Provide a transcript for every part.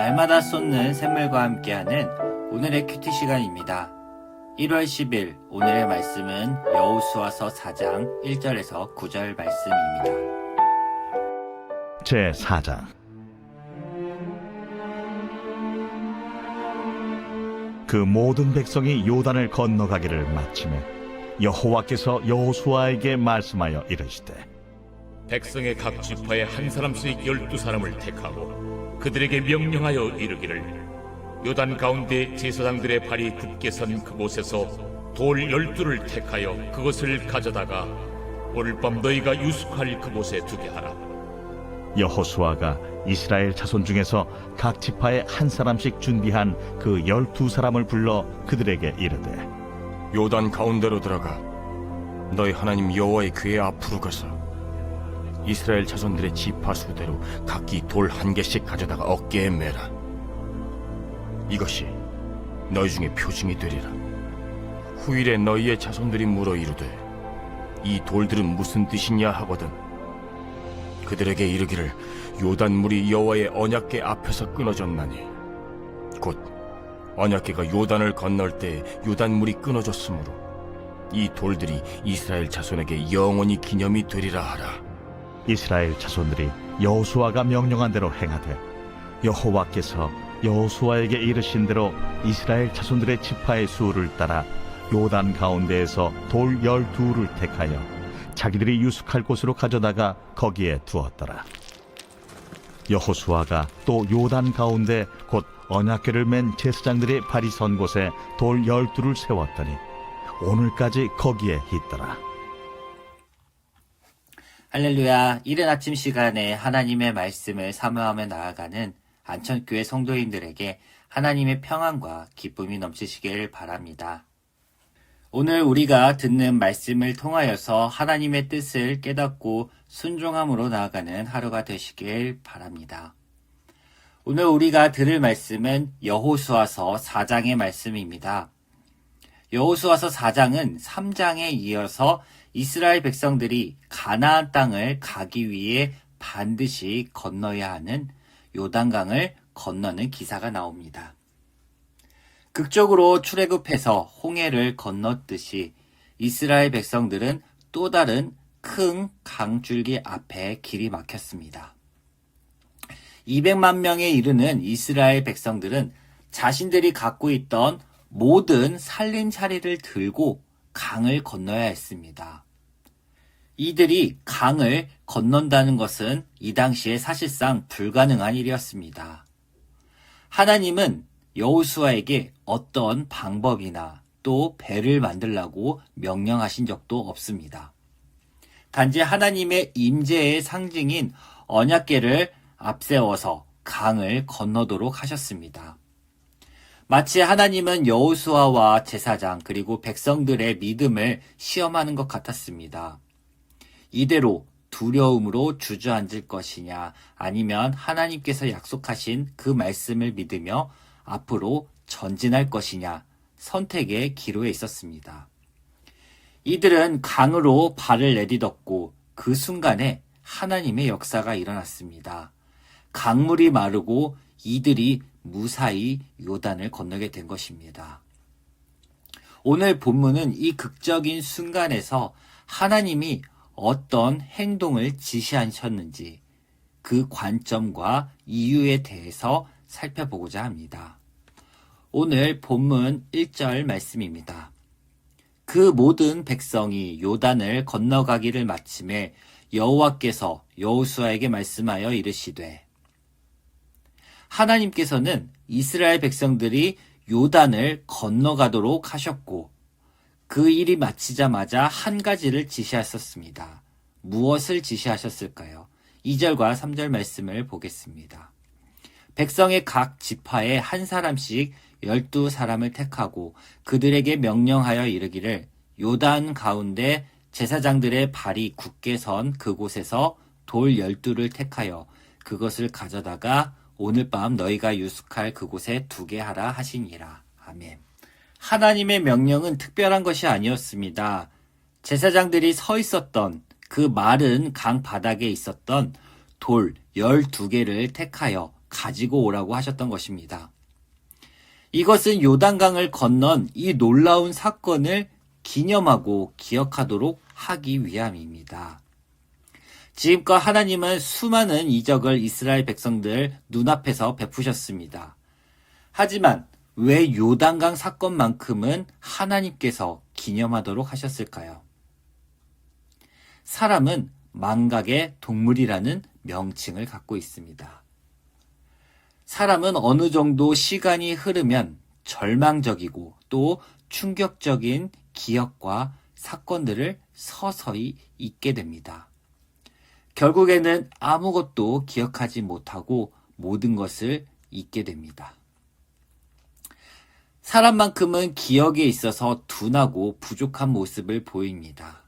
날마다 쏟는 샘물과 함께하는 오늘의 큐티 시간입니다. 1월 10일 오늘의 말씀은 여호수아서 4장 1절에서 9절 말씀입니다. 제4장. 그 모든 백성이 요단을 건너가기를 마치매 여호와께서 여호수아에게 말씀하여 이르시되, 백성의 각 지파에 한 사람씩 12사람을 택하고 그들에게 명령하여 이르기를, 요단 가운데 제사장들의 발이 굳게 선 그곳에서 돌 12를 택하여 그것을 가져다가 오늘 밤 너희가 유숙할 그곳에 두게 하라. 여호수아가 이스라엘 자손 중에서 각 지파에 한 사람씩 준비한 그 12사람을 불러 그들에게 이르되, 요단 가운데로 들어가 너희 하나님 여호와의 궤 앞으로 가서 이스라엘 자손들의 지파 수대로 각기 돌 1개씩 가져다가 어깨에 매라. 이것이 너희 중에 표징이 되리라. 후일에 너희의 자손들이 물어 이르되 이 돌들은 무슨 뜻이냐 하거든 그들에게 이르기를, 요단물이 여호와의 언약궤 앞에서 끊어졌나니 곧 언약궤가 요단을 건널 때 요단물이 끊어졌으므로 이 돌들이 이스라엘 자손에게 영원히 기념이 되리라 하라. 이스라엘 자손들이 여호수아가 명령한 대로 행하되 여호와께서 여호수아에게 이르신 대로 이스라엘 자손들의 지파의 수를 따라 요단 가운데에서 돌 12를 택하여 자기들이 유숙할 곳으로 가져다가 거기에 두었더라. 여호수아가 또 요단 가운데 곧 언약궤를 맨 제사장들의 발이 선 곳에 돌 12를 세웠더니 오늘까지 거기에 있더라. 할렐루야. 이른 아침 시간에 하나님의 말씀을 사모하며 나아가는 안천교회 성도인들에게 하나님의 평안과 기쁨이 넘치시길 바랍니다. 오늘 우리가 듣는 말씀을 통하여서 하나님의 뜻을 깨닫고 순종함으로 나아가는 하루가 되시길 바랍니다. 오늘 우리가 들을 말씀은 여호수아서 4장의 말씀입니다. 여호수아서 4장은 3장에 이어서 이스라엘 백성들이 가나안 땅을 가기 위해 반드시 건너야 하는 요단강을 건너는 기사가 나옵니다. 극적으로 출애굽해서 홍해를 건넜듯이 이스라엘 백성들은 또 다른 큰 강줄기 앞에 길이 막혔습니다. 200만 명에 이르는 이스라엘 백성들은 자신들이 갖고 있던 모든 살림살이를 들고 강을 건너야 했습니다. 이들이 강을 건넌다는 것은 이 당시에 사실상 불가능한 일이었습니다. 하나님은 여호수아에게 어떤 방법이나 또 배를 만들라고 명령하신 적도 없습니다. 단지 하나님의 임재의 상징인 언약궤를 앞세워서 강을 건너도록 하셨습니다. 마치 하나님은 여호수아와 제사장 그리고 백성들의 믿음을 시험하는 것 같았습니다. 이대로 두려움으로 주저앉을 것이냐, 아니면 하나님께서 약속하신 그 말씀을 믿으며 앞으로 전진할 것이냐, 선택의 기로에 있었습니다. 이들은 강으로 발을 내딛었고 그 순간에 하나님의 역사가 일어났습니다. 강물이 마르고 이들이 무사히 요단을 건너게 된 것입니다. 오늘 본문은 이 극적인 순간에서 하나님이 어떤 행동을 지시하셨는지 그 관점과 이유에 대해서 살펴보고자 합니다. 오늘 본문 1절 말씀입니다. 그 모든 백성이 요단을 건너가기를 마침에 여호와께서 여호수아에게 말씀하여 이르시되, 하나님께서는 이스라엘 백성들이 요단을 건너가도록 하셨고 그 일이 마치자마자 한 가지를 지시하셨습니다. 무엇을 지시하셨을까요? 2절과 3절 말씀을 보겠습니다. 백성의 각 지파에 한 사람씩 12사람을 택하고 그들에게 명령하여 이르기를, 요단 가운데 제사장들의 발이 굳게 선 그곳에서 돌 12를 택하여 그것을 가져다가 오늘 밤 너희가 유숙할 그곳에 두게 하라 하시니라. 아멘. 하나님의 명령은 특별한 것이 아니었습니다. 제사장들이 서 있었던 그 마른 강 바닥에 있었던 돌 12개를 택하여 가지고 오라고 하셨던 것입니다. 이것은 요단강을 건넌 이 놀라운 사건을 기념하고 기억하도록 하기 위함입니다. 지금껏 하나님은 수많은 이적을 이스라엘 백성들 눈앞에서 베푸셨습니다. 하지만 왜 요단강 사건만큼은 하나님께서 기념하도록 하셨을까요? 사람은 망각의 동물이라는 명칭을 갖고 있습니다. 사람은 어느 정도 시간이 흐르면 절망적이고 또 충격적인 기억과 사건들을 서서히 잊게 됩니다. 결국에는 아무것도 기억하지 못하고 모든 것을 잊게 됩니다. 사람만큼은 기억에 있어서 둔하고 부족한 모습을 보입니다.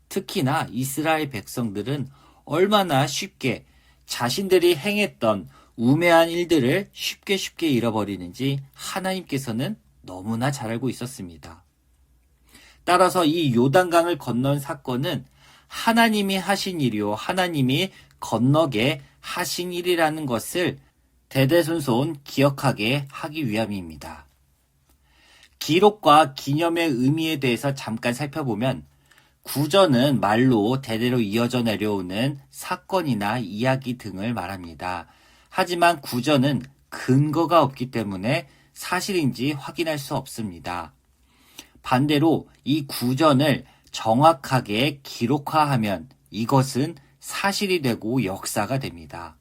특히나 이스라엘 백성들은 얼마나 쉽게 자신들이 행했던 우매한 일들을 쉽게 잃어버리는지 하나님께서는 너무나 잘 알고 있었습니다. 따라서 이 요단강을 건넌 사건은 하나님이 하신 일이요, 하나님이 건너게 하신 일이라는 것을 대대손손 기억하게 하기 위함입니다. 기록과 기념의 의미에 대해서 잠깐 살펴보면 구전은 말로 대대로 이어져 내려오는 사건이나 이야기 등을 말합니다. 하지만 구전은 근거가 없기 때문에 사실인지 확인할 수 없습니다. 반대로 이 구전을 정확하게 기록화하면 이것은 사실이 되고 역사가 됩니다.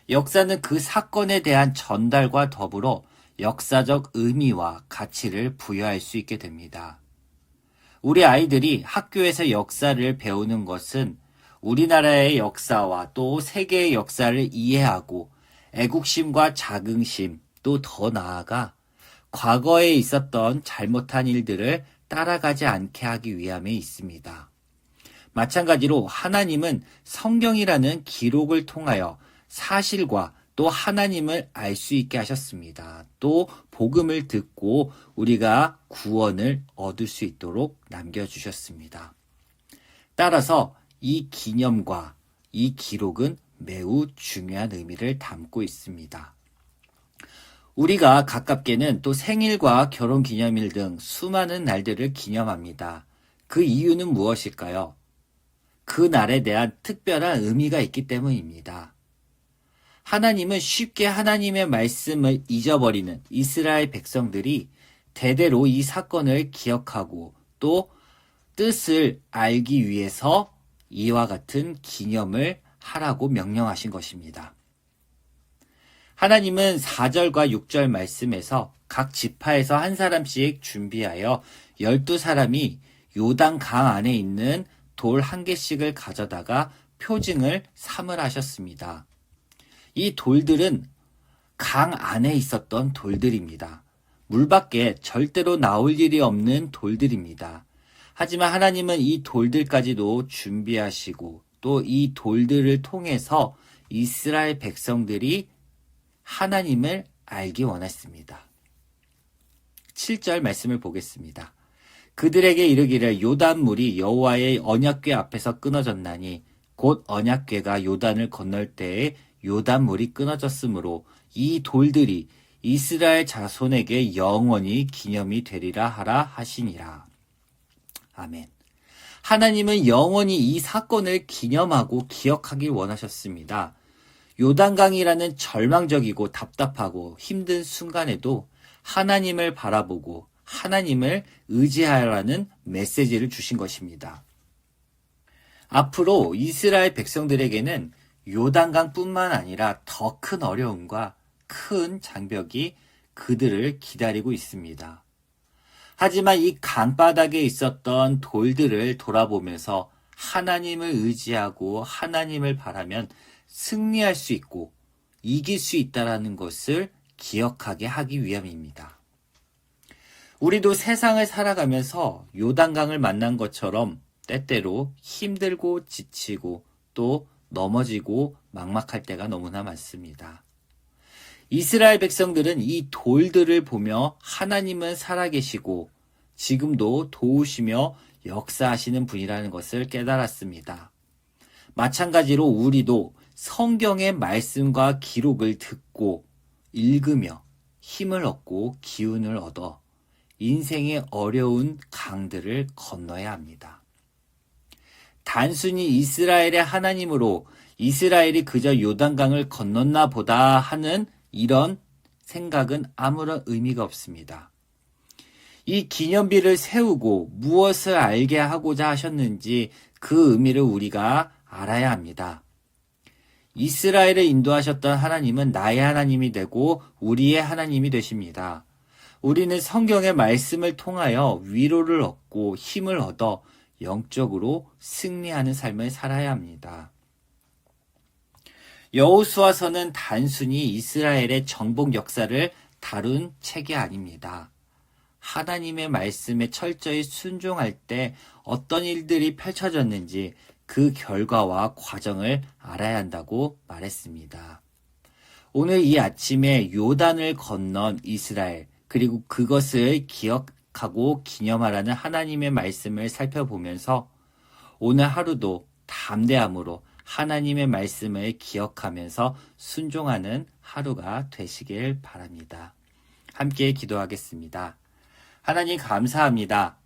역사는 그 사건에 대한 전달과 더불어 역사적 의미와 가치를 부여할 수 있게 됩니다. 우리 아이들이 학교에서 역사를 배우는 것은 우리나라의 역사와 또 세계의 역사를 이해하고 애국심과 자긍심, 또 더 나아가 과거에 있었던 잘못한 일들을 따라가지 않게 하기 위함에 있습니다. 마찬가지로 하나님은 성경이라는 기록을 통하여 사실과 또 하나님을 알 수 있게 하셨습니다. 또 복음을 듣고 우리가 구원을 얻을 수 있도록 남겨주셨습니다. 따라서 이 기념과 이 기록은 매우 중요한 의미를 담고 있습니다. 우리가 가깝게는 또 생일과 결혼기념일 등 수많은 날들을 기념합니다. 그 이유는 무엇일까요? 그 날에 대한 특별한 의미가 있기 때문입니다. 하나님은 쉽게 하나님의 말씀을 잊어버리는 이스라엘 백성들이 대대로 이 사건을 기억하고 또 뜻을 알기 위해서 이와 같은 기념을 하라고 명령하신 것입니다. 하나님은 4절과 6절 말씀에서 각 지파에서 한 사람씩 준비하여 12사람이 요단 강 안에 있는 돌 한 개씩을 가져다가 표징을 삼으라 하셨습니다. 이 돌들은 강 안에 있었던 돌들입니다. 물 밖에 절대로 나올 일이 없는 돌들입니다. 하지만 하나님은 이 돌들까지도 준비하시고 또 이 돌들을 통해서 이스라엘 백성들이 하나님을 알기 원했습니다. 7절 말씀을 보겠습니다. 그들에게 이르기를 요단물이 여호와의 언약궤 앞에서 끊어졌나니 곧 언약궤가 요단을 건널 때에 요단물이 끊어졌으므로 이 돌들이 이스라엘 자손에게 영원히 기념이 되리라 하라 하시니라. 아멘. 하나님은 영원히 이 사건을 기념하고 기억하길 원하셨습니다. 요단강이라는 절망적이고 답답하고 힘든 순간에도 하나님을 바라보고 하나님을 의지하라는 메시지를 주신 것입니다. 앞으로 이스라엘 백성들에게는 요단강뿐만 아니라 더 큰 어려움과 큰 장벽이 그들을 기다리고 있습니다. 하지만 이 강바닥에 있었던 돌들을 돌아보면서 하나님을 의지하고 하나님을 바라면 승리할 수 있고 이길 수 있다는 것을 기억하게 하기 위함입니다. 우리도 세상을 살아가면서 요단강을 만난 것처럼 때때로 힘들고 지치고 또 넘어지고 막막할 때가 너무나 많습니다. 이스라엘 백성들은 이 돌들을 보며 하나님은 살아계시고 지금도 도우시며 역사하시는 분이라는 것을 깨달았습니다. 마찬가지로 우리도 성경의 말씀과 기록을 듣고 읽으며 힘을 얻고 기운을 얻어 인생의 어려운 강들을 건너야 합니다. 단순히 이스라엘의 하나님으로 이스라엘이 그저 요단강을 건넜나 보다 하는 이런 생각은 아무런 의미가 없습니다. 이 기념비를 세우고 무엇을 알게 하고자 하셨는지 그 의미를 우리가 알아야 합니다. 이스라엘을 인도하셨던 하나님은 나의 하나님이 되고 우리의 하나님이 되십니다. 우리는 성경의 말씀을 통하여 위로를 얻고 힘을 얻어 영적으로 승리하는 삶을 살아야 합니다. 여호수아서는 단순히 이스라엘의 정복 역사를 다룬 책이 아닙니다. 하나님의 말씀에 철저히 순종할 때 어떤 일들이 펼쳐졌는지 그 결과와 과정을 알아야 한다고 말했습니다. 오늘 이 아침에 요단을 건넌 이스라엘, 그리고 그것을 기억하고 기념하라는 하나님의 말씀을 살펴보면서 오늘 하루도 담대함으로 하나님의 말씀을 기억하면서 순종하는 하루가 되시길 바랍니다. 함께 기도하겠습니다. 하나님 감사합니다.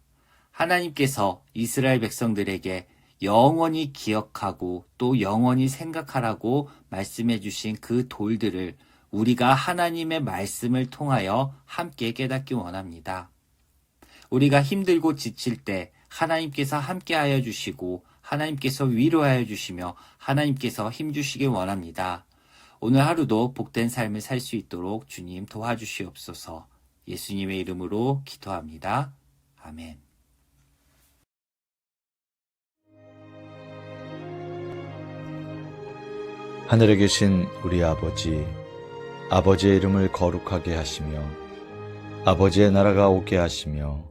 하나님께서 이스라엘 백성들에게 영원히 기억하고 또 영원히 생각하라고 말씀해 주신 그 돌들을 우리가 하나님의 말씀을 통하여 함께 깨닫기 원합니다. 우리가 힘들고 지칠 때 하나님께서 함께하여 주시고 하나님께서 위로하여 주시며 하나님께서 힘주시길 원합니다. 오늘 하루도 복된 삶을 살 수 있도록 주님 도와주시옵소서. 예수님의 이름으로 기도합니다. 아멘. 하늘에 계신 우리 아버지, 아버지의 이름을 거룩하게 하시며 아버지의 나라가 오게 하시며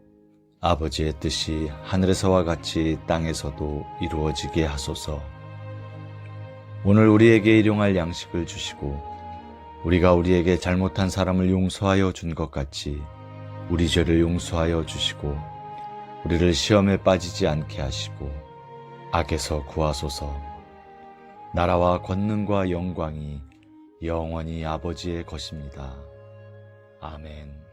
아버지의 뜻이 하늘에서와 같이 땅에서도 이루어지게 하소서. 오늘 우리에게 일용할 양식을 주시고 우리가 우리에게 잘못한 사람을 용서하여 준 것 같이 우리 죄를 용서하여 주시고 우리를 시험에 빠지지 않게 하시고 악에서 구하소서. 나라와 권능과 영광이 영원히 아버지의 것입니다. 아멘.